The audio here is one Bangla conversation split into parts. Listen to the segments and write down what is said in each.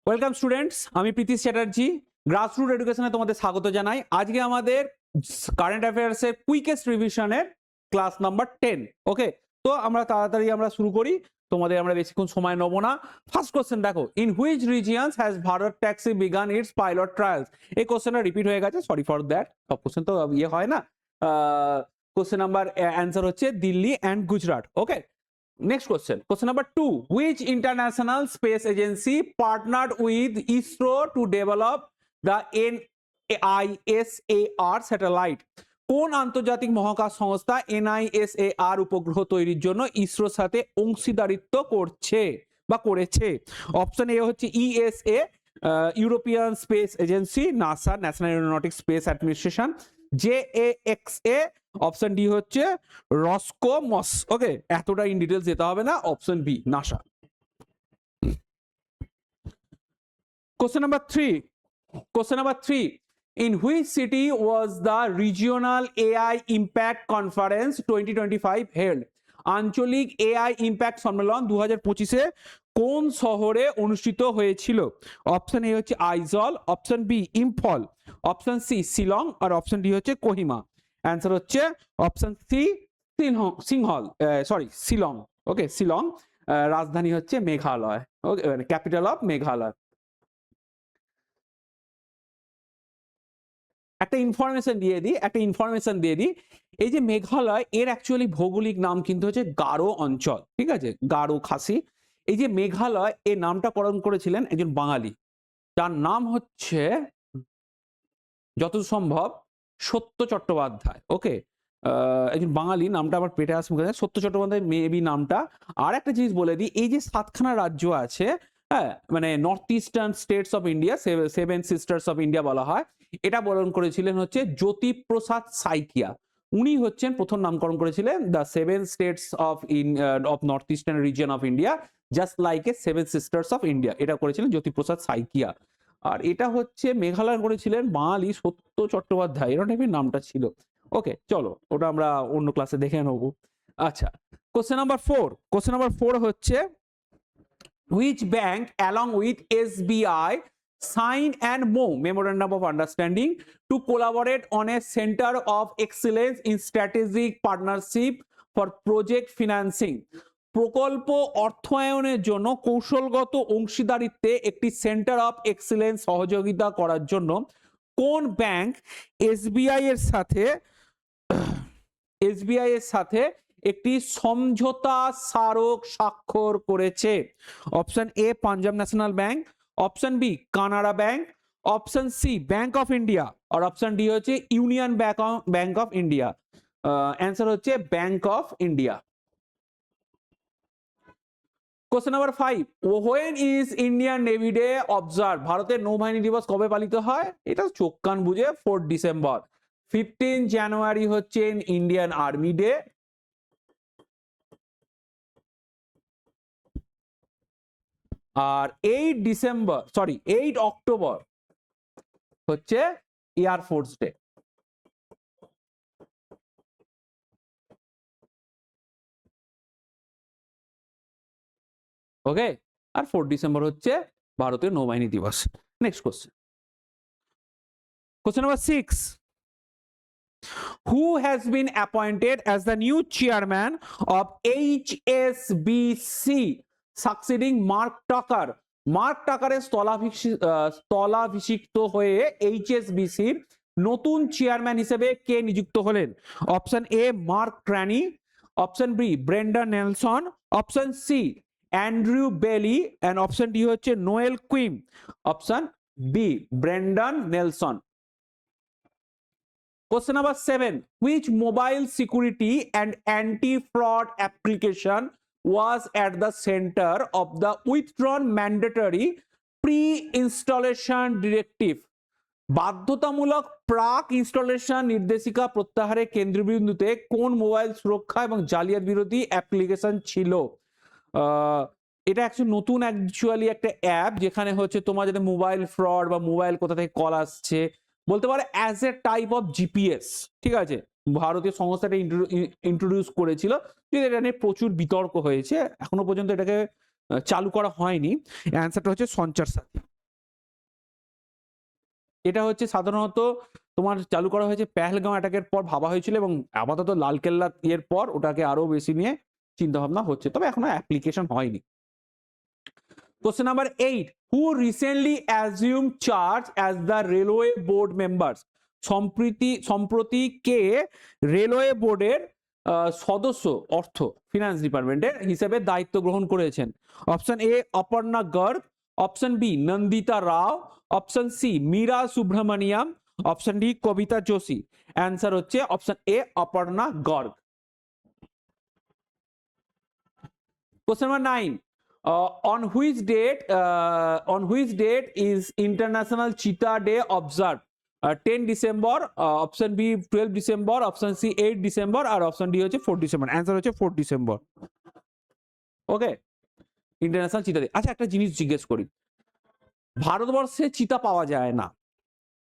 ওয়েলকাম স্টুডেন্টস, আমি প্রীতিশ চ্যাটার্জি গ্রাসরুট এডুকেশনে তোমাদের স্বাগত জানাই। আজকে আমাদের কারেন্ট অ্যাফেয়ার্সের কুইকেস্ট রিভিশনের ক্লাস নাম্বার 10। ওকে, তো আমরা তাড়াতাড়ি শুরু করি, তোমাদের আমরা বেশিক্ষণ সময় নেবো না। ফার্স্ট কোশ্চেন দেখো, in which regions has Bharat taxi began it's pilot trials. এই কোশ্চেনটা রিপিট হয়ে গেছে, সরি ফর দ্যাট, সব কোশ্চেন তো ইয়ে হয় না। কোশ্চেন নাম্বার অ্যান্সার হচ্ছে Delhi and Gujarat. Okay, next question number 2, which international space agency partnered with ISRO to develop the NISAR satellite? কোন আন্তর্জাতিক মহাকাশ সংস্থা NISAR উপগ্রহ তৈরির জন্য ইসরোর সাথে অংশীদারিত্ব করছে বা করেছে? অপশন এ হচ্ছে ESA, European space agency, NASA, national aeronautics space administration, JAXA, option D হচ্ছে রসকোমস। ওকে, এতটা ইন ডিটেলস যেতে হবে না, option B NASA. Question number 3, in which city was the regional AI impact conference 2025 held? আঞ্চলিক AI ইম্প্যাক্ট সম্মেলন 2025 কোন শহরে অনুষ্ঠিত হয়েছিল? অপশন এ হচ্ছে Aizawl, option B Imphal, option C Shillong, আর অপশন ডি হচ্ছে কোহিমা। অ্যান্সার হচ্ছে option C Shillong. Okay, Shillong, রাজধানী হচ্ছে Meghalaya. Okay, capital of Meghalaya. একটা ইনফরমেশন দিয়ে দিই, এই যে মেঘালয়, এর অ্যাকচুয়ালি ভৌগোলিক নাম কিন্তু হচ্ছে গারো অঞ্চল, ঠিক আছে, গারো খাসি। এই যে মেঘালয়, এই নামটা করণ করেছিলেন একজন বাঙালি, যার নাম হচ্ছে যত সম্ভব সত্য চট্টোপাধ্যায়। ওকে, একজন বাঙালি, নামটা আমার পেটে আসবে, সত্য চট্টোপাধ্যায় মেবি নামটা। আর একটা জিনিস বলে দিই, এই যে 7খানা রাজ্য আছে, হ্যাঁ, মানে north eastern states of India, 7 sisters of India বলা হয়, এটা বরণ করেছিলেন হচ্ছে জ্যোতিপ্রসাদ সাইকিয়া। উনি হচ্ছেন প্রথম নামকরণ করেছিলেন the 7 states of north eastern region of India, just like a 7 sisters of India. এটা করেছিলেন জ্যোতিপ্রসাদ সাইকিয়া। আর এটা হচ্ছে মেঘালয় করেছিলেন বাঙালি সত্য চট্টোপাধ্যায়, এরকম টাইপের নামটা ছিল। ওকে, চলো ওটা আমরা অন্য ক্লাসে দেখে নেবো। আচ্ছা, কোশ্চেন নাম্বার 4 হচ্ছে, which bank along with SBI signed and MO memorandum of understanding to collaborate on a center of excellence in strategic partnership for project financing? প্রকল্প অর্থায়নের জন্য কৌশলগত অংশীদারিত্বে একটি সেন্টার অফ এক্সেলেন্স সহযোগিতা করার জন্য কোন ব্যাংক এসবিআই এর সাথে একটি সমঝোতা স্মারক স্বাক্ষর করেছে? Option A Punjab national bank, option B Canara bank, option C bank of India, আর অপশন ডি হচ্ছে union bank of India. Answer হচ্ছে bank of India. Question number 5, when is Indian Navy Day observed? ভারতের নৌবাহিনী দিবস কবে পালিত হয়? এটা চোখ কান বুঝে 4 ডিসেম্বর। 15 জানুয়ারি হচ্ছে ইন্ডিয়ান আর্মি ডে, আর 8 অক্টোবর হচ্ছে এয়ার ফোর্স ডে। ওকে, আর 4 ডিসেম্বর হচ্ছে ভারতের নৌবাহিনী দিবস। Next question number 6, who has been appointed as the new chairman of HSBC succeeding Mark Tucker? Mark টাকারের স্থলাভিষিক্ত হয়ে HSBCর নতুন চেয়ারম্যান হিসেবে কে নিযুক্ত হলেন? অপশন এ মার্ক ট্র্যানি, option B Brendan Nelson, option C Andrew Bailey, and option D হচ্ছে Noel Quinn. Option B Brendan Nelson. Question number 7, which mobile security and anti-fraud application was at the center of the withdrawn mandatory pre-installation directive? বাধ্যতামূলক প্রাক ইনস্টলেশন নির্দেশিকা প্রত্যাহারের কেন্দ্রবিন্দুতে কোন মোবাইল সুরক্ষা এবং জালিয়াতি বিরোধী অ্যাপ্লিকেশন ছিল? এটা অ্যাকচুয়ালি একটা অ্যাপ, যেখানে হচ্ছে তোমার যদি মোবাইল ফ্রড বা মোবাইল কোথা থেকে কল আসছে, বলতে পারে as a type of GPS, ঠিক আছে, ভারতীয় সংস্থাটা ইন্ট্রোডিউস করেছিল। এটা নিয়ে প্রচুর বিতর্ক হয়েছে, এখনো পর্যন্ত এটাকে চালু করা হয়নি। অ্যান্সারটা হচ্ছে সঞ্চার সাথী। এটা হচ্ছে সাধারণত তোমার চালু করা হয়েছে পেহেলগাঁও অ্যাটাকের পর ভাবা হয়েছিল, এবং আপাতত লালকেল্লা এর পর ওটাকে আরো বেশি নিয়ে চিন্তা ভাবনা হচ্ছে, তবে এখনো অ্যাপ্লিকেশন হয়নি। Question number 8. Who recently assumed charge as the railway board members? সম্প্রতি কে রেলওয়ে বোর্ডের সদস্য অর্থ ফিনান্স ডিপার্টমেন্টের হিসেবে দায়িত্ব গ্রহণ করেছেন? Option A Aparna Garg, option B Nandita Rao, option C Meera Subramaniam, option D Kavita Joshi. Answer হচ্ছে option A Aparna Garg. Question number 9. On which date is International Cheetah Day observed? 10 December, option B 12 December, option C 8 December, R option D হচ্ছে 4 ডিসেম্বর। অ্যান্সার হচ্ছে 4 ডিসেম্বর। ওকে, ইন্টারন্যাশনাল চিতা ডে। আচ্ছা, একটা জিনিস জিজ্ঞেস করি, ভারতবর্ষে চিতা পাওয়া যায় না,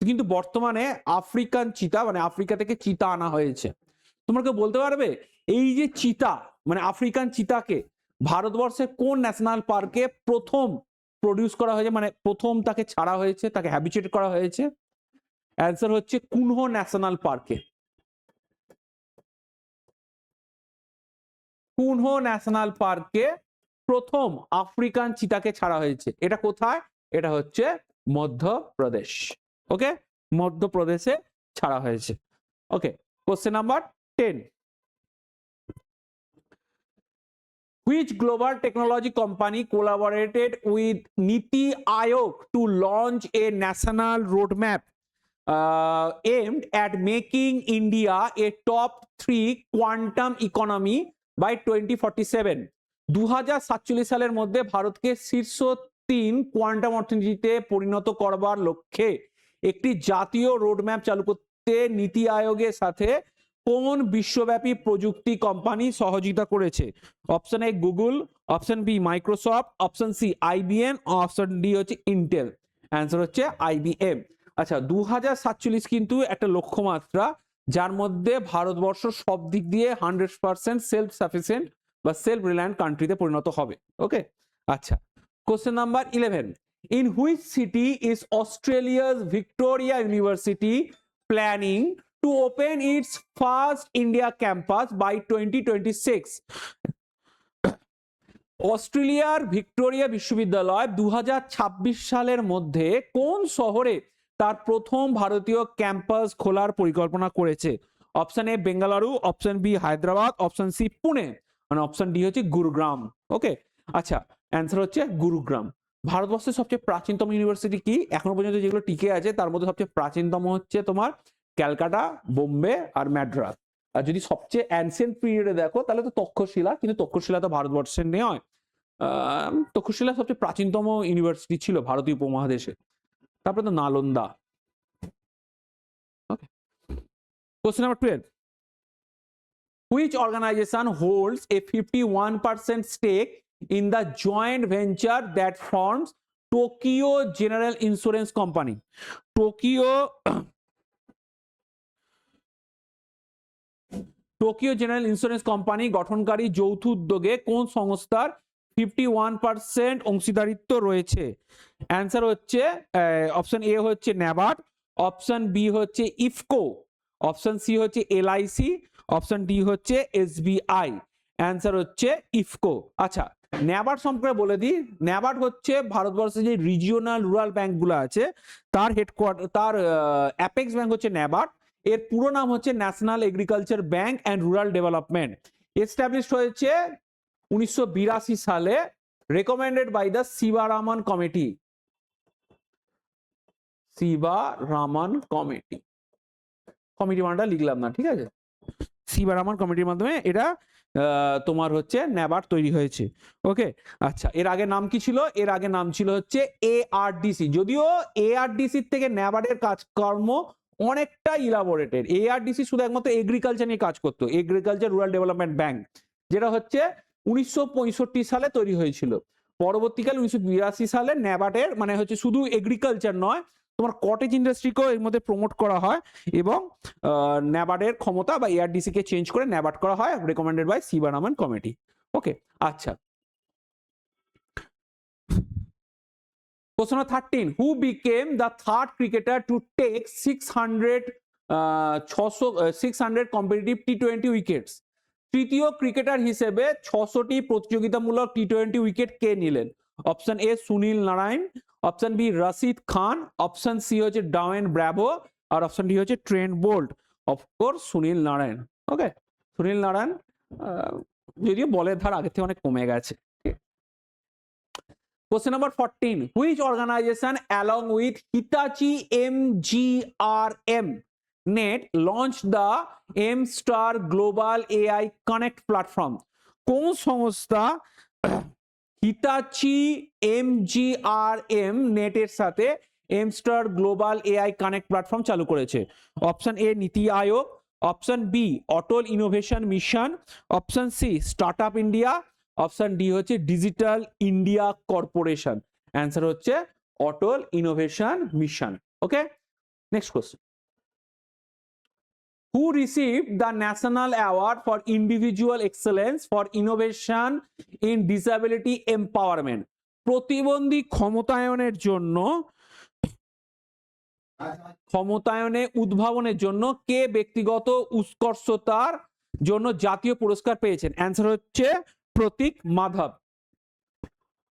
কিন্তু বর্তমানে আফ্রিকান চিতা, মানে আফ্রিকা থেকে চিতা আনা হয়েছে। তোমরা কেউ বলতে পারবে এই যে চিতা, মানে আফ্রিকান চিতাকে ভারতবর্ষের কোন ন্যাশনাল পার্কে প্রথম প্রডিউস করা হয়েছে, মানে প্রথম তাকে ছাড়া হয়েছে, তাকে হ্যাবিচুয়েট করা হয়েছে? অ্যান্সার হচ্ছে কুনহ ন্যাশনাল পার্কে। কুনহ ন্যাশনাল পার্কে প্রথম আফ্রিকান চিতাকে ছাড়া হয়েছে। এটা কোথায়? এটা হচ্ছে মধ্যপ্রদেশ। ওকে, মধ্যপ্রদেশে ছাড়া হয়েছে। ওকে, question number 10. Which global technology company collaborated with Niti Aayog to launch a national roadmap aimed at making India a top 3 quantum economy by 2047? 2047 সালের মধ্যে ভারতকে শীর্ষ 3 কোয়ান্টাম অর্থনীতিতে পরিণত করবার লক্ষ্যে একটি জাতীয় রোডম্যাপ চালু করতে নীতি আয়োগের সাথে কোন বিশ্বব্যাপী প্রযুক্তি কোম্পানি সহযোগিতা করেছে? Option A Google, option B Microsoft, option C IBM, option D হচ্ছে ইন্টেল। অ্যান্সার হচ্ছে আইবিএম। আচ্ছা, 2047 কিন্তু একটা লক্ষ্যমাত্রা, যার মধ্যে ভারতবর্ষ সব দিক দিয়ে 100% সেলফ সাফিসিয়েন্ট বা সেলফ রিলায়েন্ট কান্ট্রিতে পরিণত হবে। ওকে, আচ্ছা, question number 11. In which city is Australia's Victoria University planning to open its first India campus by 2026? অস্ট্রেলিয়ার ভিক্টোরিয়া বিশ্ববিদ্যালয় 2026 সালের মধ্যে কোন শহরে তার প্রথম ভারতীয় ক্যাম্পাস খোলার পরিকল্পনা করেছে? Option A Bengaluru, option B Hyderabad, option C Pune, মানে অপশন ডি হচ্ছে গুরুগ্রাম। ওকে, আচ্ছা, অ্যান্সার হচ্ছে গুরুগ্রাম। ভারতবর্ষের সবচেয়ে প্রাচীনতম ইউনিভার্সিটি কি? এখনো পর্যন্ত যেগুলো টিকে আছে তার মধ্যে সবচেয়ে প্রাচীনতম হচ্ছে তোমার ক্যালকাটা, বোম্বে আর ম্যাড্রাস। আর যদি সবচেয়ে অ্যানসিয়েন্ট পিরিয়ডে দেখো তাহলে তো তক্ষশিলা, কিন্তু তক্ষশিলা তো ভারতবর্ষের নয়। তক্ষশিলা সবচেয়ে প্রাচীনতম ইউনিভার্সিটি ছিল ভারতীয় উপমহাদেশে। তারপরে তো নালন্দা। ওকে, question number 12. Which organization holds a 51% stake in the joint venture that forms Tokyo General Insurance Company? Tokyo general insurance company গঠনকারী যৌথ উদ্যোগে কোন সংস্থার 51% অংশীদারিত্ব রয়েছে? অ্যান্সার হচ্ছে অপশন এ হচ্ছে ন্যাবার্ড, অপশন বি হচ্ছে ইফকো, অপশন সি হচ্ছে এলআইসি, অপশন ডি হচ্ছে এসবিআই। অ্যান্সার হচ্ছে ইফকো। আচ্ছা, ন্যাবার্ড সম্পর্কে বলে দিই। ন্যাবার্ড হচ্ছে ভারতবর্ষে যে রিজিওনাল রুরাল ব্যাংকগুলো আছে তার হেডকোয়ার্টার, তার অ্যাপেক্স ব্যাংক হচ্ছে ন্যাবার্ড। এর পুরো নাম হচ্ছে national agriculture bank and rural development. Establish হয়েছে 1982 সালে, recommended by the Sivaraman committee. Sivaraman committee, committee মানটা লিখলাম না, ঠিক আছে? শিবারামন কমিটির মাধ্যমে এটা তোমার হচ্ছে ন্যাবার্ড তৈরি হয়েছে। ওকে, আচ্ছা, এর আগে নাম কি ছিল? এর আগে নাম ছিল হচ্ছে এআরডিসি। যদিও এআরডিসি থেকে ন্যাবার্ডের কাজকর্ম অনেকটা ইলাবোরেটেড। এআরডিসি শুধু একমাত্র এগ্রিকালচার নিয়ে কাজ করতো, এগ্রিকালচার রুরাল ডেভেলপমেন্ট ব্যাংক, যেটা হচ্ছে 1965 সালে তৈরি হয়েছিল। পরবর্তীকালে 1982 সালে ন্যাবার্ডের মানে হচ্ছে শুধু এগ্রিকালচার নয়, তোমার কটেজ ইন্ডাস্ট্রিকেও এর মধ্যে প্রমোট করা হয়, এবং ন্যাবার্ডের ক্ষমতা বা এআরডিসি কে চেঞ্জ করে ন্যাবার্ড করা হয়, রেকমেন্ডেড বাই শিবারামন কমিটি। ওকে, আচ্ছা, Question number 13. Who became the third cricketer to take 600 competitive T20 wickets? তৃতীয় ক্রিকেটার হিসেবে 600টি প্রতিযোগিতামূলক টি20 উইকেট কে নিলেন? Option A Sunil Narine, option B Rashid Khan, option C হচ্ছে ডাওয়েন ব্র্যাভো, আর অপশন ডি হচ্ছে Trent Boult. Of course Sunil Narine. Okay, Sunil Narine যদিও বলের ধার আগের থেকে অনেক কমে গেছে। Question number 14. Which organization along with Hitachi MGRM Net launched the M-Star Global AI Connect platform? কোন সংস্থা হিতাচি MGRM নেটের সাথে M-Star Global AI Connect platform চালু করেছে? Option A NITI Aayog, option B Atal innovation mission, option C startup India, option D হচ্ছে ডিজিটাল ইন্ডিয়া কর্পোরেশন। অ্যান্সার হচ্ছে Atal innovation mission. Okay, next question. Who received the National Award for Individual Excellence for Innovation in Disability Empowerment? প্রতিবন্ধী ক্ষমতায়নে উদ্ভাবনের জন্য কে ব্যক্তিগত উৎকর্ষতার জন্য জাতীয় পুরস্কার পেয়েছেন? অ্যান্সার হচ্ছে প্রতীক মাধব।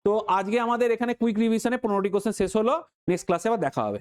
তো আজকে আমাদের এখানে কুইক রিভিশনে 15টি কোশ্চেন শেষ হলো। নেক্সট ক্লাসে আবার দেখা হবে।